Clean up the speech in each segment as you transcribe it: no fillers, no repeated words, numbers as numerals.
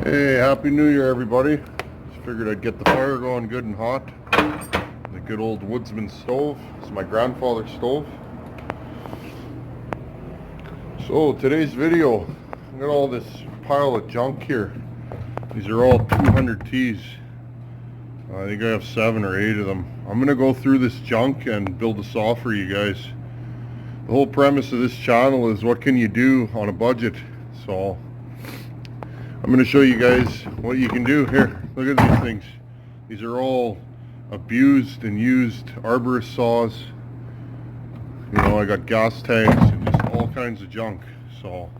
Hey, Happy New Year, everybody. Just figured I'd get the fire going good and hot. The good old woodsman stove. It's my grandfather's stove. So today's video, I got all this pile of junk here. These are all 200Ts. I think I have 7 or 8 of them. I'm going to go through this junk and build a saw for you guys. The whole premise of this channel is what can you do on a budget. So I'm going to show you guys what you can do. Here, look at these things. These are all abused and used arborist saws. You know, I got gas tanks and just all kinds of junk. So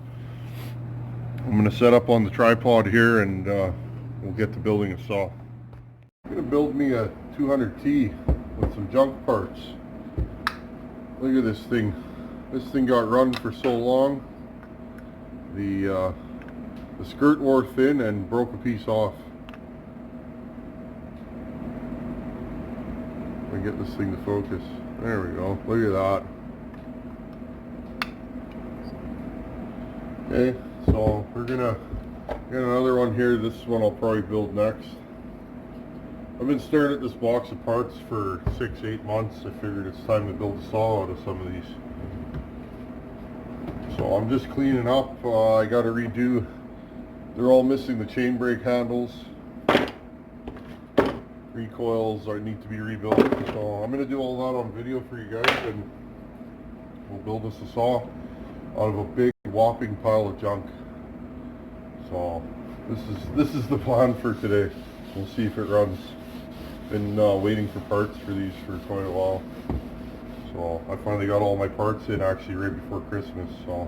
I'm going to set up on the tripod here and we'll get to building a saw. I'm going to build me a 200T with some junk parts. Look at this thing. This thing got run for so long. The skirt wore thin and broke a piece off. Let me get this thing to focus. There we go. Look at that. Okay, so we're gonna get another one here. This one I'll probably build next. I've been staring at this box of parts for 6-8 months. I figured it's time to build a saw out of some of these. So I'm just cleaning up. I got to redo. They're all missing the chain brake handles. Recoils need to be rebuilt. So I'm going to do all that on video for you guys, and we'll build us a saw out of a big whopping pile of junk. So this is the plan for today. We'll see if it runs. Been waiting for parts for these for quite a while. So I finally got all my parts in actually right before Christmas. So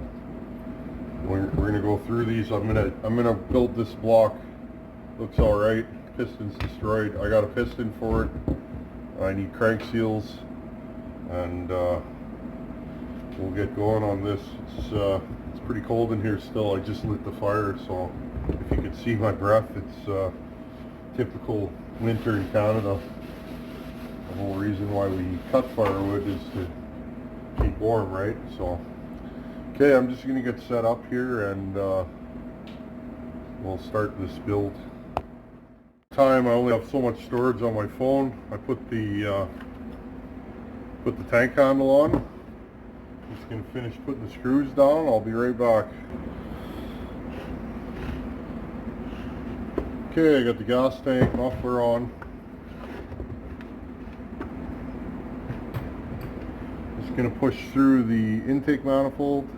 we're gonna go through these. I'm gonna build this block. Looks all right. Piston's destroyed. I got a piston for it. I need crank seals, and we'll get going on this. It's pretty cold in here still. I just lit the fire, so if you could see my breath, it's typical winter in Canada. The whole reason why we cut firewood is to keep warm, right? So, okay, I'm just going to get set up here and we'll start this build. I only have so much storage on my phone. I put the tank handle on. Just going to finish putting the screws down. I'll be right back. Okay, I got the gas tank, muffler on. Just going to push through the intake manifold.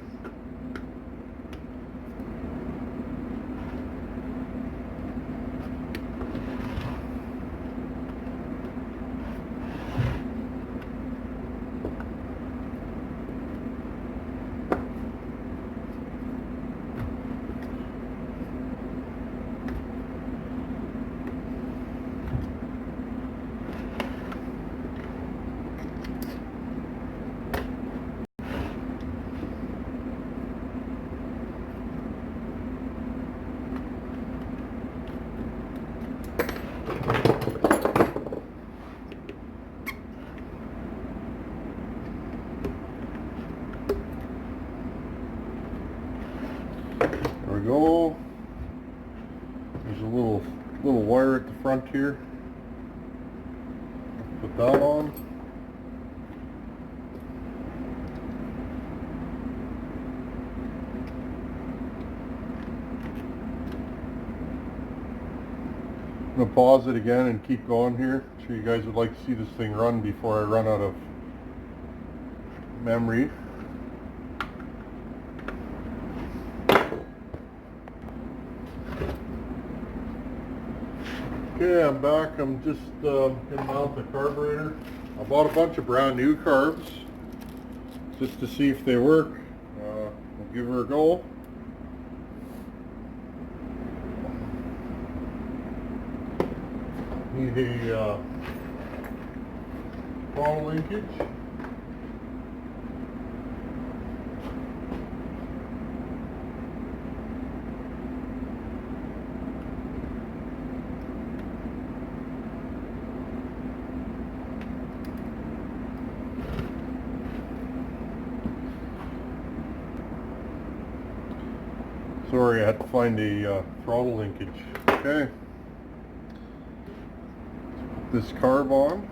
There we go. There's a little wire at the front here. Put that on. I'm going to pause it again and keep going here. I'm sure you guys would like to see this thing run before I run out of memory. Okay, I'm back. I'm just going to mount the carburetor. I bought a bunch of brand new carbs just to see if they work. We'll give her a go. Need a ball linkage. So Sorry, I had to find a throttle linkage. Okay. Put this carb on.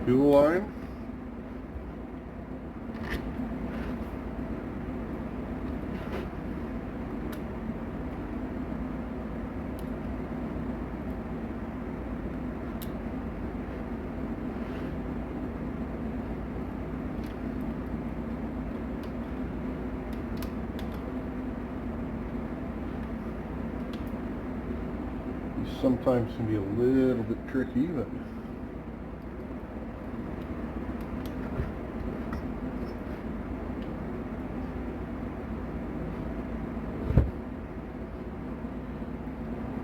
Fuel line. Sometimes can be a little bit tricky, but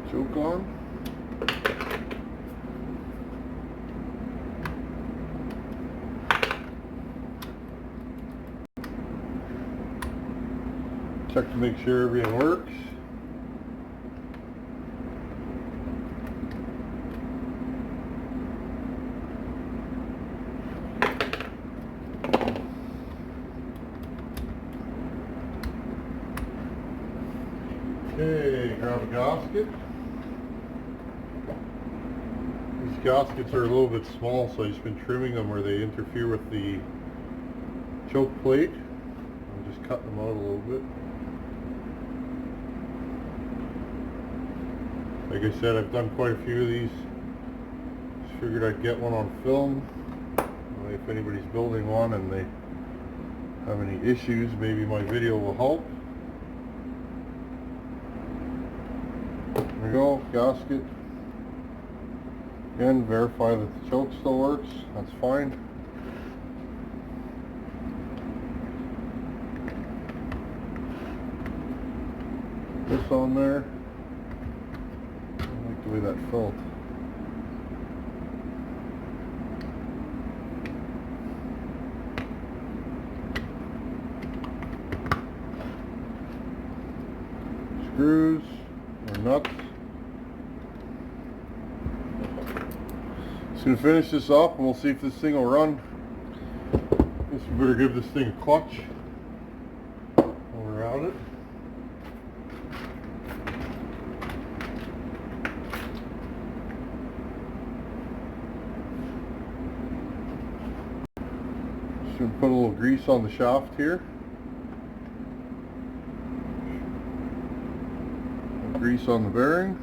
choke on. Check to make sure everything works. Okay, grab a gasket. These gaskets are a little bit small, so I've just been trimming them where they interfere with the choke plate. I'm just cutting them out a little bit. Like I said, I've done quite a few of these. Just figured I'd get one on film. If anybody's building one and they have any issues, maybe my video will help. There we go, gasket. Again, verify that the choke still works. That's fine. This on there. I like the way that felt. Screws or nuts. Just gonna finish this up and we'll see if this thing will run. Guess we better give this thing a clutch while we're at it. Just gonna put a little grease on the shaft here. Grease on the bearing.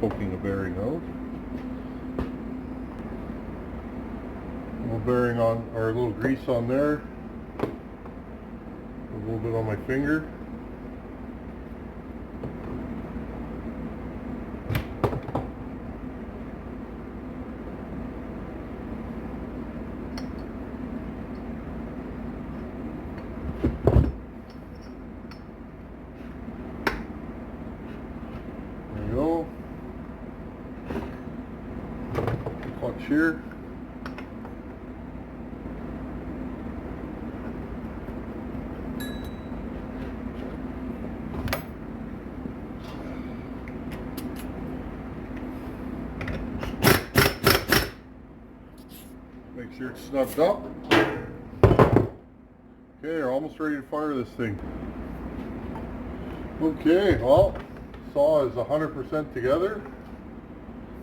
Poking the bearing out. A little bearing on, or a little grease on there. A little bit on my finger. Here. Make sure it's snugged up. Okay, we're almost ready to fire this thing. Okay, well, saw is 100% together.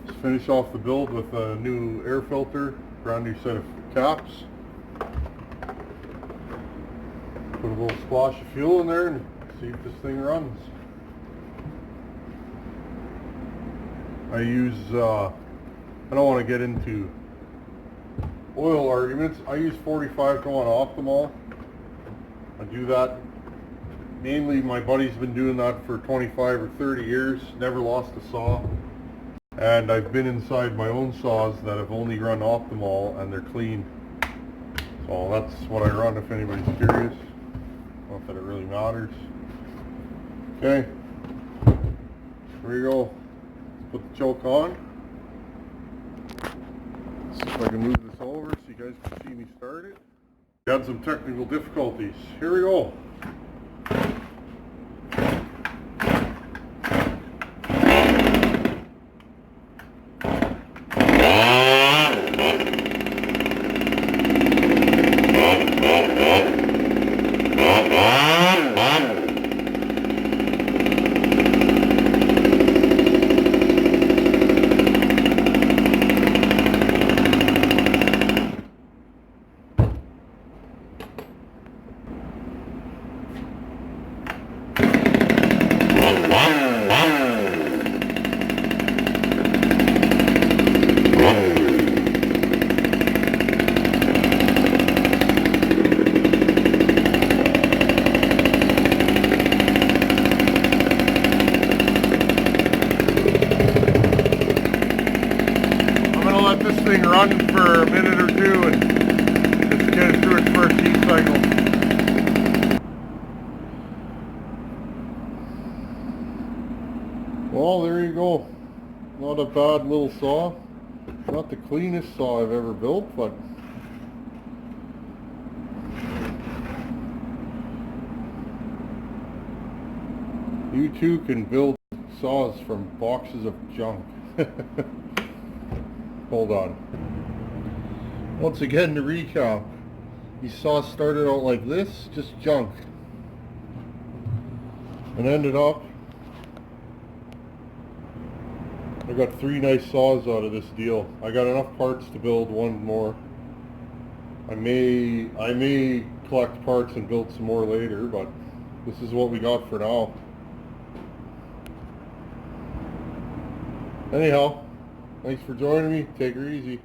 Let's finish off the build with a new air filter, brand new set of caps. Put a little splash of fuel in there and see if this thing runs. I don't want to get into oil arguments. I use 45 to 1 optimal. I do that. Mainly my buddy's been doing that for 25 or 30 years, never lost a saw. And I've been inside my own saws that have only run optimal and they're clean. So that's what I run if anybody's curious. Not that it really matters. Okay, here we go. Put the choke on. Let's see if I can move this over so you guys can see me start it. We had some technical difficulties. Here we go. Not a bad little saw. Not the cleanest saw I've ever built, but you too can build saws from boxes of junk. Hold on. Once again, to recap, these saws started out like this, just junk, and ended up, I got 3 nice saws out of this deal. I got enough parts to build one more. I may collect parts and build some more later, but this is what we got for now. Anyhow, thanks for joining me. Take her easy.